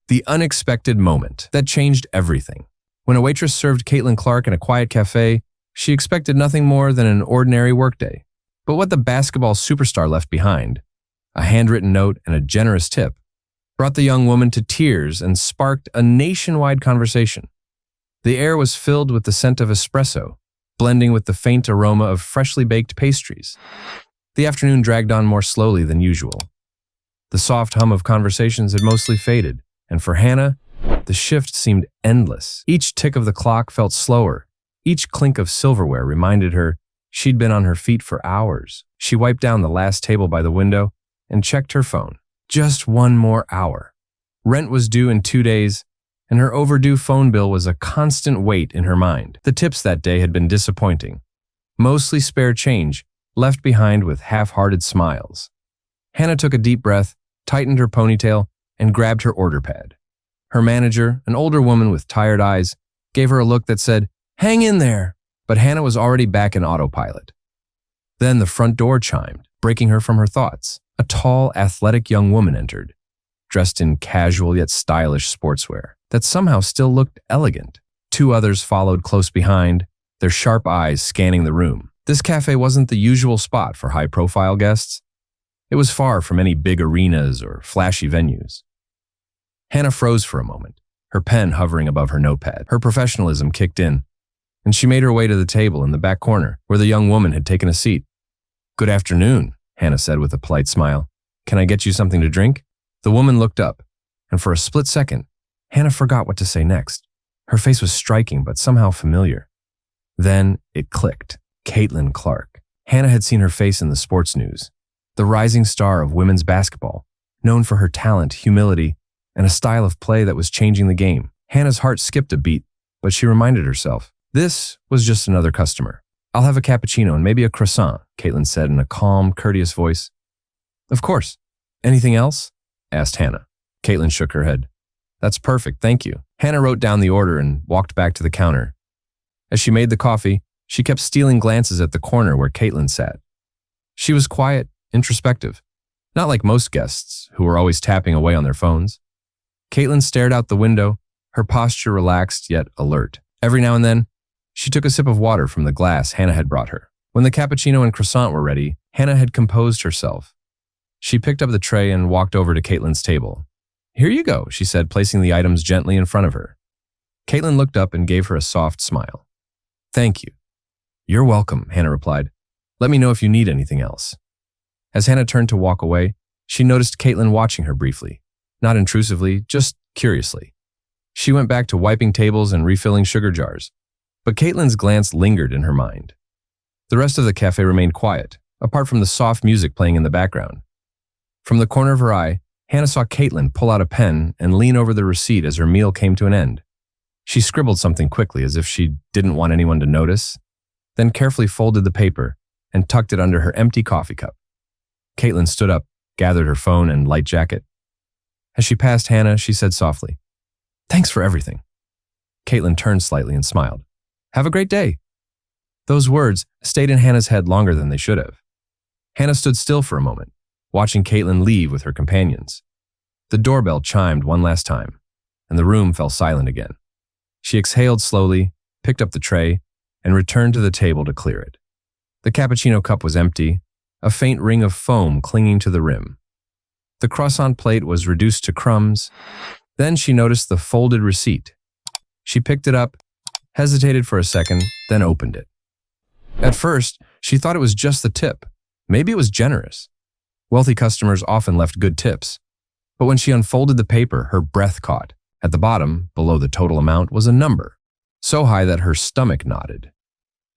The unexpected moment that changed everything. When a waitress served Caitlin Clark in a quiet cafe, she expected nothing more than an ordinary workday. But what the basketball superstar left behind, a handwritten note and a generous tip, brought the young woman to tears and sparked a nationwide conversation. The air was filled with the scent of espresso, blending with the faint aroma of freshly baked pastries. The afternoon dragged on more slowly than usual. The soft hum of conversations had mostly faded, and for Hannah, the shift seemed endless. Each tick of the clock felt slower. Each clink of silverware reminded her she'd been on her feet for hours. She wiped down the last table by the window and checked her phone. Just one more hour. Rent was due in 2 days, and her overdue phone bill was a constant weight in her mind. The tips that day had been disappointing. Mostly spare change, left behind with half-hearted smiles. Hannah took a deep breath, tightened her ponytail, and grabbed her order pad. Her manager, an older woman with tired eyes, gave her a look that said, "Hang in there," but Hannah was already back in autopilot. Then the front door chimed, breaking her from her thoughts. A tall, athletic young woman entered, dressed in casual yet stylish sportswear that somehow still looked elegant. 2 others followed close behind, their sharp eyes scanning the room. This cafe wasn't the usual spot for high-profile guests. It was far from any big arenas or flashy venues. Hannah froze for a moment, her pen hovering above her notepad. Her professionalism kicked in, and she made her way to the table in the back corner where the young woman had taken a seat. "Good afternoon," Hannah said with a polite smile. "Can I get you something to drink?" The woman looked up, and for a split second, Hannah forgot what to say next. Her face was striking but somehow familiar. Then it clicked. Caitlin Clark. Hannah had seen her face in the sports news. The rising star of women's basketball, known for her talent, humility, and a style of play that was changing the game. Hannah's heart skipped a beat, but she reminded herself, this was just another customer. "I'll have a cappuccino and maybe a croissant," Caitlin said in a calm, courteous voice. "Of course. Anything else?" asked Hannah. Caitlin shook her head. "That's perfect, thank you." Hannah wrote down the order and walked back to the counter. As she made the coffee, she kept stealing glances at the corner where Caitlin sat. She was quiet, introspective, not like most guests who were always tapping away on their phones. Caitlin stared out the window, her posture relaxed yet alert. Every now and then, she took a sip of water from the glass Hannah had brought her. When the cappuccino and croissant were ready, Hannah had composed herself. She picked up the tray and walked over to Caitlin's table. "Here you go," she said, placing the items gently in front of her. Caitlin looked up and gave her a soft smile. "Thank you." "You're welcome," Hannah replied. "Let me know if you need anything else." As Hannah turned to walk away, she noticed Caitlin watching her briefly, not intrusively, just curiously. She went back to wiping tables and refilling sugar jars, but Caitlin's glance lingered in her mind. The rest of the cafe remained quiet, apart from the soft music playing in the background. From the corner of her eye, Hannah saw Caitlin pull out a pen and lean over the receipt as her meal came to an end. She scribbled something quickly as if she didn't want anyone to notice, then carefully folded the paper and tucked it under her empty coffee cup. Caitlin stood up, gathered her phone and light jacket. As she passed Hannah, she said softly, "Thanks for everything." Caitlin turned slightly and smiled. "Have a great day." Those words stayed in Hannah's head longer than they should have. Hannah stood still for a moment, watching Caitlin leave with her companions. The doorbell chimed one last time, and the room fell silent again. She exhaled slowly, picked up the tray, and returned to the table to clear it. The cappuccino cup was empty, a faint ring of foam clinging to the rim. The croissant plate was reduced to crumbs. Then she noticed the folded receipt. She picked it up, hesitated for a second, then opened it. At first, she thought it was just the tip. Maybe it was generous. Wealthy customers often left good tips. But when she unfolded the paper, her breath caught. At the bottom, below the total amount, was a number, so high that her stomach knotted.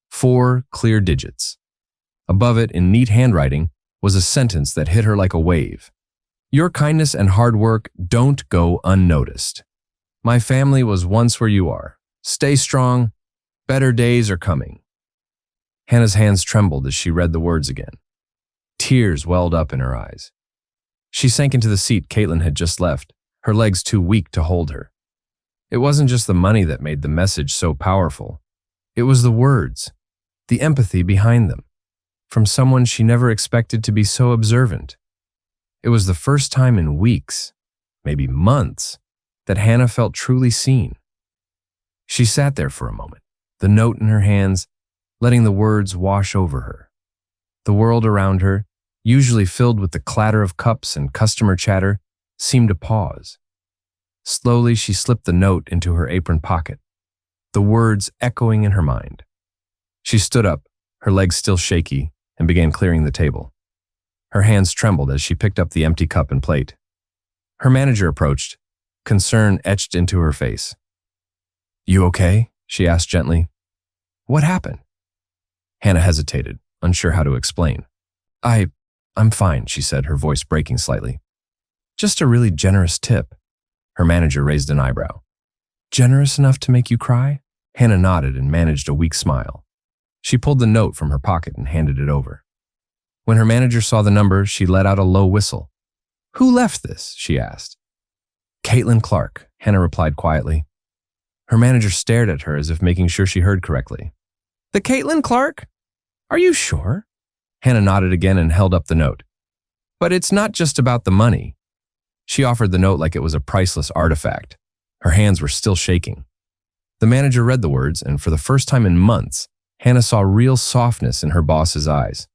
4 clear digits. Above it, in neat handwriting, was a sentence that hit her like a wave. "Your kindness and hard work don't go unnoticed. My family was once where you are. Stay strong. Better days are coming." Hannah's hands trembled as she read the words again. Tears welled up in her eyes. She sank into the seat Caitlin had just left, her legs too weak to hold her. It wasn't just the money that made the message so powerful. It was the words, the empathy behind them, from someone she never expected to be so observant. It was the first time in weeks, maybe months, that Hannah felt truly seen. She sat there for a moment, the note in her hands, letting the words wash over her. The world around her, usually filled with the clatter of cups and customer chatter, seemed to pause. Slowly, she slipped the note into her apron pocket, the words echoing in her mind. She stood up, her legs still shaky, and began clearing the table. Her hands trembled as she picked up the empty cup and plate. Her manager approached, concern etched into her face. "You okay?" she asked gently. "What happened?" Hannah hesitated, unsure how to explain. I'm fine," she said, her voice breaking slightly. "Just a really generous tip." Her manager raised an eyebrow. "Generous enough to make you cry?" Hannah nodded and managed a weak smile. She pulled the note from her pocket and handed it over. When her manager saw the number, she let out a low whistle. "Who left this?" she asked. "Caitlin Clark," Hannah replied quietly. Her manager stared at her as if making sure she heard correctly. "The Caitlin Clark? Are you sure?" Hannah nodded again and held up the note. "But it's not just about the money." She offered the note like it was a priceless artifact. Her hands were still shaking. The manager read the words, and for the first time in months, Hannah saw real softness in her boss's eyes.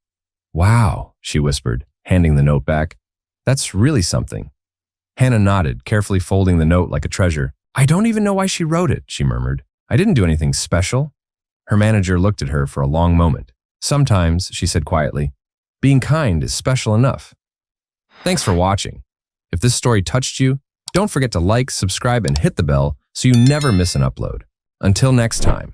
"Wow," she whispered, handing the note back. "That's really something." Hannah nodded, carefully folding the note like a treasure. "I don't even know why she wrote it," she murmured. "I didn't do anything special." Her manager looked at her for a long moment. "Sometimes," she said quietly, "being kind is special enough." Thanks for watching. If this story touched you, don't forget to like, subscribe, and hit the bell so you never miss an upload. Until next time.